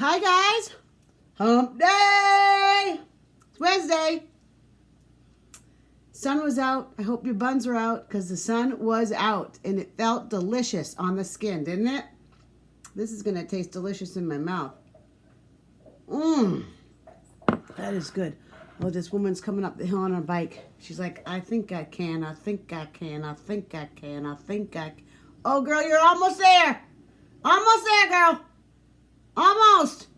Hi guys, hump day. It's Wednesday. Sun was out. I hope your buns are out because the sun was out and it felt delicious on the skin, didn't it? This is gonna taste delicious in my mouth. That is good. Well, this woman's coming up the hill on her bike. She's like, I think I can, I think I can, I think I can, I think I can. Oh girl, you're almost there. Almost there, girl. Almost.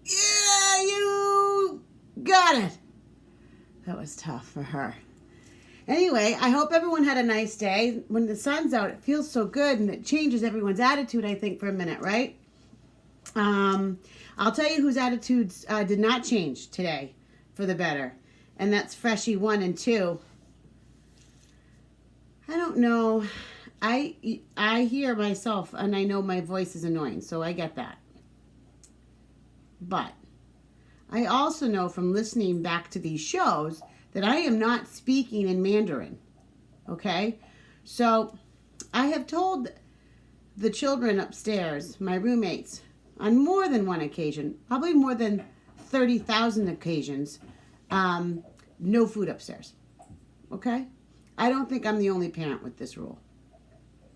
Yeah, you got it. That was tough for her. Anyway, I hope everyone had a nice day. When the sun's out, it feels so good and it changes everyone's attitude, I think, for a minute, right? I'll tell you whose attitudes did not change today for the better. And that's Freshie 1 and 2. I don't know. I hear myself and I know my voice is annoying, so I get that. But I also know from listening back to these shows that I am not speaking in Mandarin. Okay? So I have told the children upstairs, my roommates, on more than one occasion, probably more than 30,000 occasions, no food upstairs. Okay? I don't think I'm the only parent with this rule.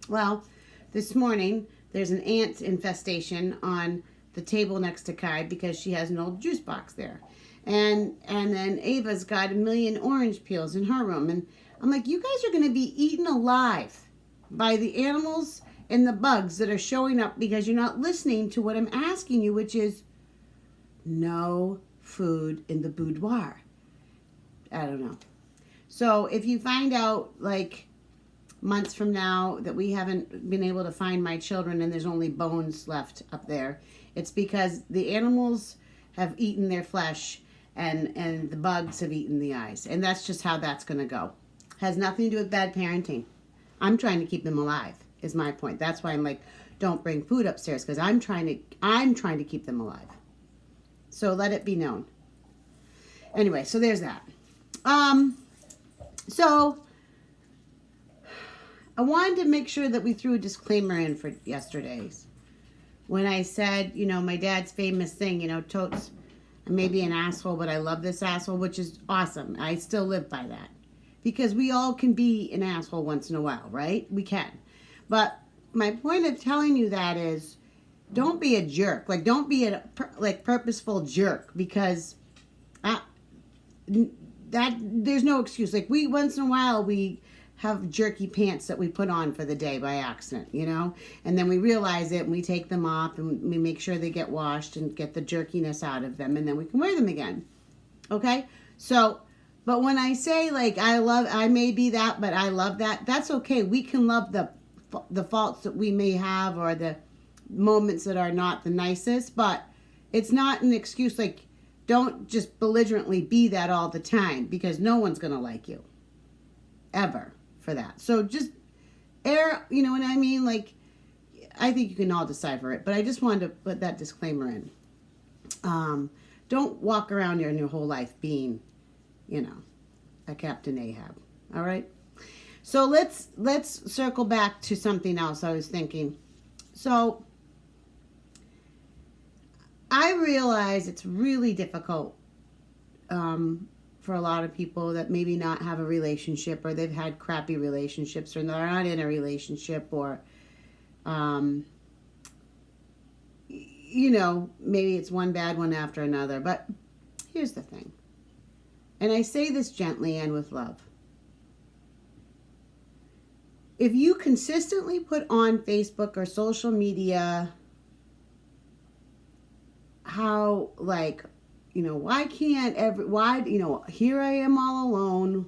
Well, this morning, there's an ant infestation on the table next to Kai because she has an old juice box there. And then Ava's got a million orange peels in her room. And I'm like, you guys are going to be eaten alive by the animals and the bugs that are showing up because you're not listening to what I'm asking you, which is no food in the boudoir. I don't know. So if you find out, like, months from now that we haven't been able to find my children and there's only bones left up there, it's because the animals have eaten their flesh and the bugs have eaten the eyes. And that's just how that's going to go. Has nothing to do with bad parenting. I'm trying to keep them alive, is my point. That's why I'm like, don't bring food upstairs, because I'm trying to keep them alive. So let it be known. Anyway, so there's that. So I wanted to make sure that we threw a disclaimer in for yesterday's. When I said, my dad's famous thing, totes, I may be an asshole, but I love this asshole, which is awesome. I still live by that. Because we all can be an asshole once in a while, right? We can. But my point of telling you that is, don't be a jerk. Like, don't be a purposeful jerk, because there's no excuse. Like, we once in a while we have jerky pants that we put on for the day by accident, and then we realize it and we take them off and we make sure they get washed and get the jerkiness out of them, and then we can wear them again. Okay? So, but when I say, like, I may be that, but I love that, that's okay. We can love the faults that we may have or the moments that are not the nicest, but it's not an excuse. Like, don't just belligerently be that all the time, because no one's going to like you. Ever. For that. So just you know what I mean? Like, I think you can all decipher it, but I just wanted to put that disclaimer in. Don't walk around in your whole life being, a Captain Ahab. All right? So let's circle back to something else I was thinking. So I realize it's really difficult for a lot of people that maybe not have a relationship, or they've had crappy relationships, or they're not in a relationship, or maybe it's one bad one after another. But here's the thing, and I say this gently and with love. If you consistently put on Facebook or social media how, like, why can't here I am all alone,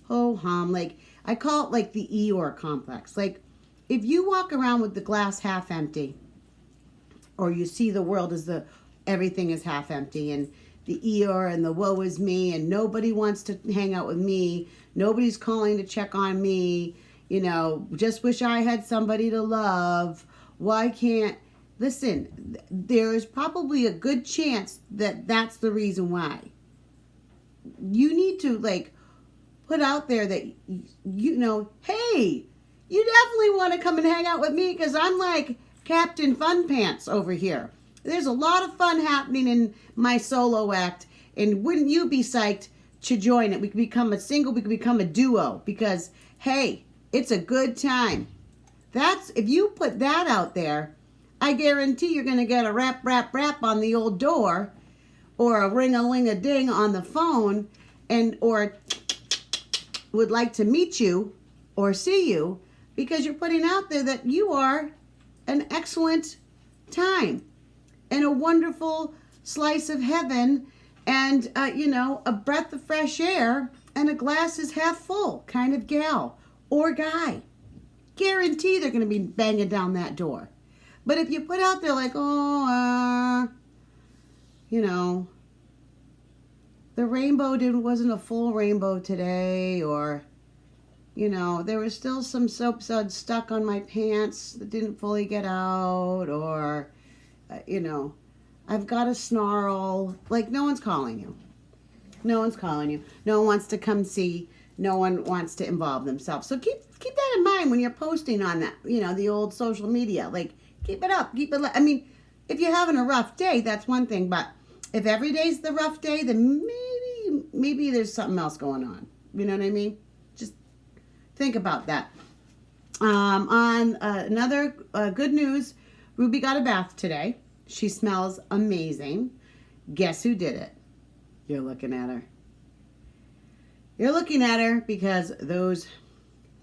ho hum. Like, I call it like the Eeyore complex. Like, if you walk around with the glass half empty, or you see the world as everything is half empty, and the Eeyore and the woe is me, and nobody wants to hang out with me, nobody's calling to check on me, just wish I had somebody to love, why can't... Listen, there is probably a good chance that that's the reason why. You need to, like, put out there that, hey, you definitely want to come and hang out with me, because I'm like Captain Fun Pants over here. There's a lot of fun happening in my solo act, and wouldn't you be psyched to join it? We could become a single, we could become a duo, because, hey, it's a good time. If you put that out there, I guarantee you're going to get a rap, rap, rap on the old door, or a ring-a-ling-a-ding on the phone, or would like to meet you or see you, because you're putting out there that you are an excellent time and a wonderful slice of heaven, and a breath of fresh air and a glass is half full kind of gal or guy. Guarantee they're going to be banging down that door. But if you put out there like, the rainbow wasn't a full rainbow today, or, there was still some soap suds stuck on my pants that didn't fully get out, or, I've got a snarl. Like, no one's calling you. No one's calling you. No one wants to come see. No one wants to involve themselves. So keep that in mind when you're posting on that, the old social media. Like, keep it up. I mean, if you're having a rough day, that's one thing. But if every day's the rough day, then maybe there's something else going on. You know what I mean? Just think about that. On another good news, Ruby got a bath today. She smells amazing. Guess who did it? You're looking at her. You're looking at her because those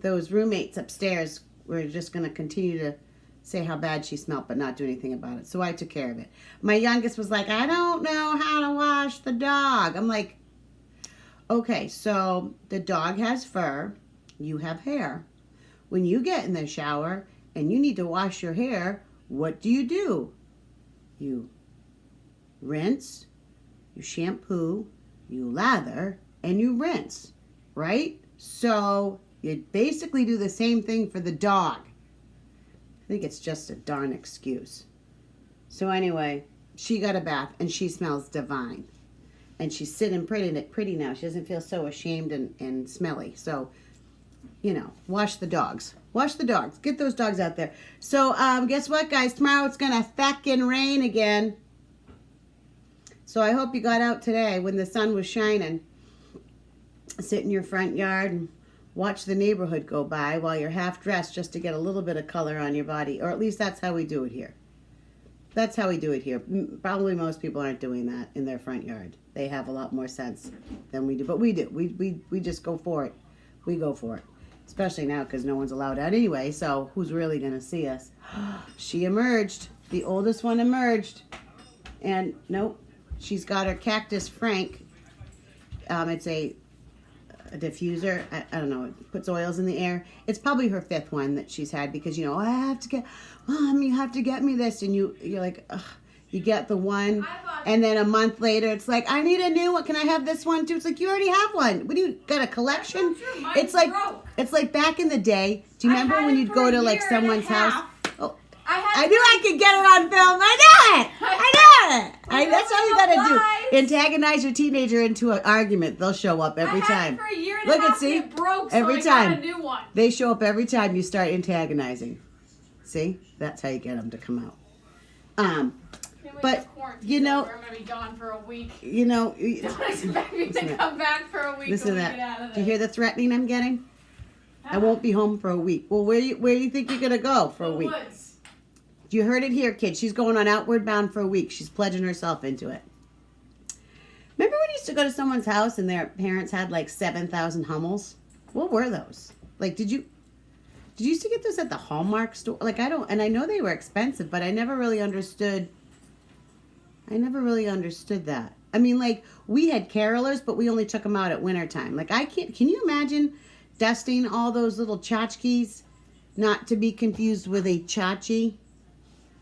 roommates upstairs were just going to continue to say how bad she smelled but not do anything about it. So I took care of it. My youngest was like, I don't know how to wash the dog. I'm like, okay, so the dog has fur. You have hair. When you get in the shower and you need to wash your hair, what do? You rinse, you shampoo, you lather, and you rinse, right? So you basically do the same thing for the dog. I think it's just a darn excuse. So anyway, she got a bath and she smells divine. And she's sitting pretty now. She doesn't feel so ashamed and smelly. So, wash the dogs. Wash the dogs. Get those dogs out there. So, guess what, guys? Tomorrow it's going to feckin' rain again. So I hope you got out today when the sun was shining. Sit in your front yard and watch the neighborhood go by while you're half dressed just to get a little bit of color on your body. Or at least that's how we do it here. That's how we do it here. Probably most people aren't doing that in their front yard. They have a lot more sense than we do. But we do. We just go for it. We go for it. Especially now because no one's allowed out anyway. So who's really going to see us? She emerged. The oldest one emerged. And nope. She's got her Cactus Frank. It's a diffuser. I don't know. It puts oils in the air. It's probably her fifth one that she's had because, I have to get, Mom, you have to get me this. And you're like, ugh. You get the one, and then a month later, it's like, I need a new one. Can I have this one too? It's like, you already have one. What do you got, a collection? It's like back in the day. Do you remember when you'd go to like someone's house? Oh, I knew I could get her on film. I knew it. That's all you gotta do. Antagonize your teenager into an argument. They'll show up every time. For a year and a half, see, it broke, every so time I got a new one. They show up every time you start antagonizing. See, that's how you get them to come out. But I'm gonna be gone for a week. Don't expect me to come back for a week. Listen to that. Get out of this. Do you hear the threatening I'm getting? I won't be home for a week. Well, where do you think you're gonna go for a week? Woods. You heard it here, kids. She's going on Outward Bound for a week. She's pledging herself into it. Remember when you used to go to someone's house and their parents had like 7,000 Hummels? What were those? Like, did you used to get those at the Hallmark store? Like, I know they were expensive, but I never really understood that. I mean, like, we had carolers, but we only took them out at wintertime. Like, can you imagine dusting all those little tchotchkes? Not to be confused with a chachi.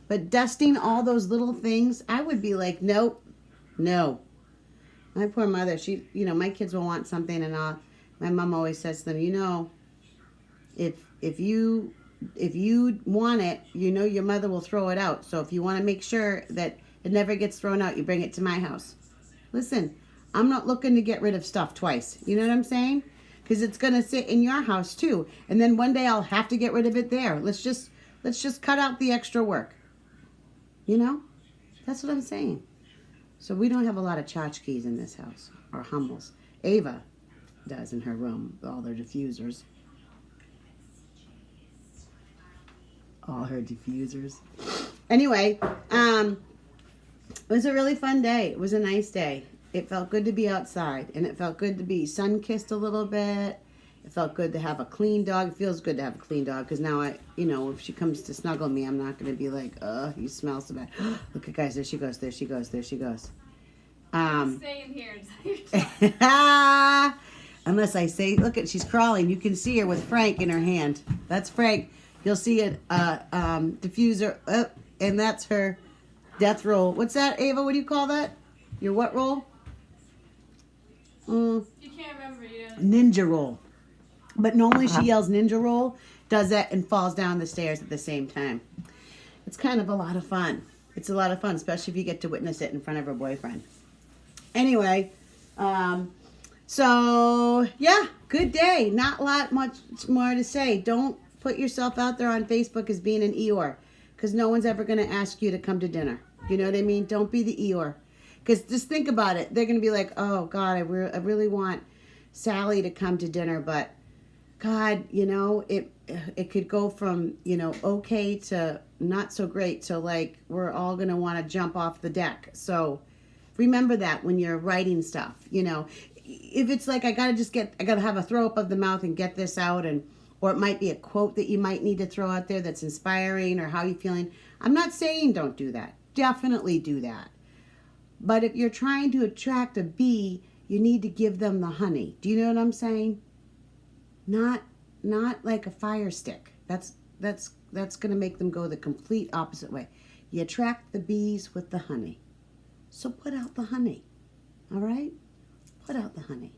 But dusting all those little things, I would be like, nope, no. My poor mother, she, my kids will want something, and my mom always says to them, if you want it, your mother will throw it out. So if you want to make sure that it never gets thrown out, you bring it to my house. Listen, I'm not looking to get rid of stuff twice. You know what I'm saying? Because it's going to sit in your house too. And then one day I'll have to get rid of it there. Let's just cut out the extra work. That's what I'm saying. So we don't have a lot of tchotchkes in this house, or Hummels. Ava does in her room, all their diffusers. All her diffusers. Anyway, it was a really fun day. It was a nice day. It felt good to be outside, and it felt good to be sun-kissed a little bit. It felt good to have a clean dog. It feels good to have a clean dog, because now if she comes to snuggle me, I'm not going to be like, you smell so bad. Look at guys, there she goes, there she goes, there she goes. Stay in here until you're done. Unless I say, look at, she's crawling. You can see her with Frank in her hand. That's Frank. You'll see a diffuser, and that's her death roll. What's that, Ava? What do you call that? Your what roll? You can't remember. Ninja roll. But normally she yells ninja roll, does that, and falls down the stairs at the same time. It's kind of a lot of fun. It's a lot of fun, especially if you get to witness it in front of her boyfriend. Anyway, so yeah, good day. Not a lot much more to say. Don't put yourself out there on Facebook as being an Eeyore, because no one's ever going to ask you to come to dinner. You know what I mean? Don't be the Eeyore. Because just think about it. They're going to be like, oh, God, I really want Sally to come to dinner, but God, it could go from, okay to not so great to like we're all going to want to jump off the deck. So remember that when you're writing stuff, if it's like I got to have a throw up of the mouth and get this out, or it might be a quote that you might need to throw out there that's inspiring, or how you feeling. I'm not saying don't do that. Definitely do that. But if you're trying to attract a bee, you need to give them the honey. Do you know what I'm saying? Not like a fire stick. That's going to make them go the complete opposite way. You attract the bees with the honey. So put out the honey. All right? Put out the honey.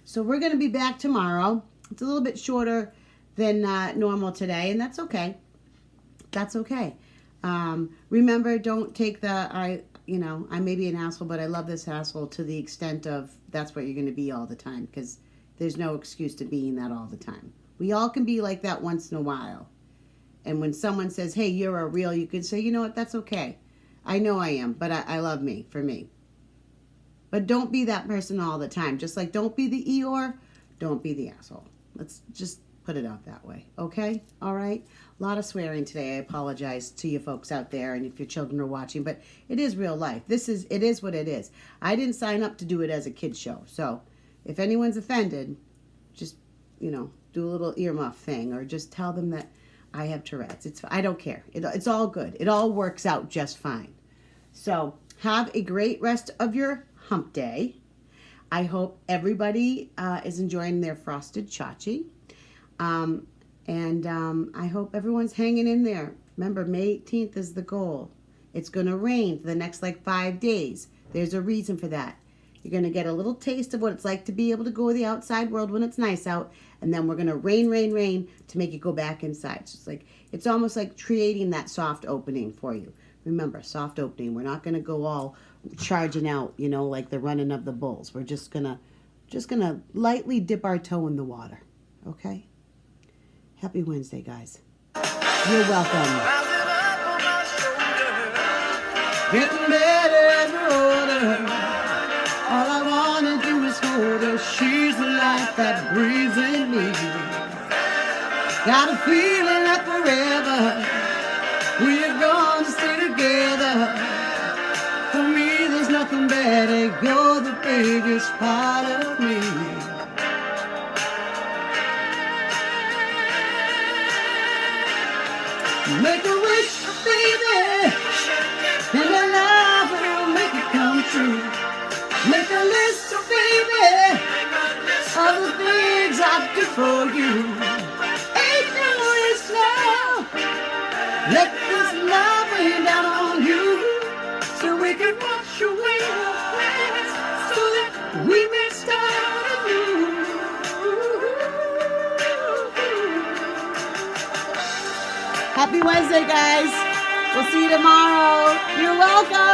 So we're going to be back tomorrow. It's a little bit shorter than normal today, and that's okay. That's okay. Remember, don't take I may be an asshole, but I love this asshole to the extent of that's what you're going to be all the time, because there's no excuse to being that all the time. We all can be like that once in a while. And when someone says, hey, you're a real, you can say, you know what, that's okay. I know I am, but I love me for me. But don't be that person all the time. Just like don't be the Eeyore, don't be the asshole. Let's just put it out that way. Okay? All right? A lot of swearing today. I apologize to you folks out there, and if your children are watching, but it is real life. It is what it is. I didn't sign up to do it as a kid's show. So if anyone's offended, just, do a little earmuff thing, or just tell them that I have Tourette's. I don't care. It's all good. It all works out just fine. So have a great rest of your hump day. I hope everybody is enjoying their frosted chachi. And I hope everyone's hanging in there. Remember, May 18th is the goal. It's going to rain for the next 5 days. There's a reason for that. You're going to get a little taste of what it's like to be able to go to the outside world when it's nice out. And then we're going to rain to make you go back inside. So it's almost like creating that soft opening for you. Remember, soft opening. We're not going to go all charging out, like the running of the bulls. We're just going to lightly dip our toe in the water. Okay? Happy Wednesday, guys. You're welcome. Getting better as we're older. All I want to do is hold her. She's the life that breathes in me. Got a feeling that forever we're gonna stay together. For me, there's nothing better. You're the biggest part of me. Make a wish, baby, and a love will make it come true. Make a list, baby, of the things I do for you. Ain't no waste now. Let this love rain down on you, so we can wash away the past, so that we may start anew. Happy Wednesday, guys. We'll see you tomorrow. You're welcome.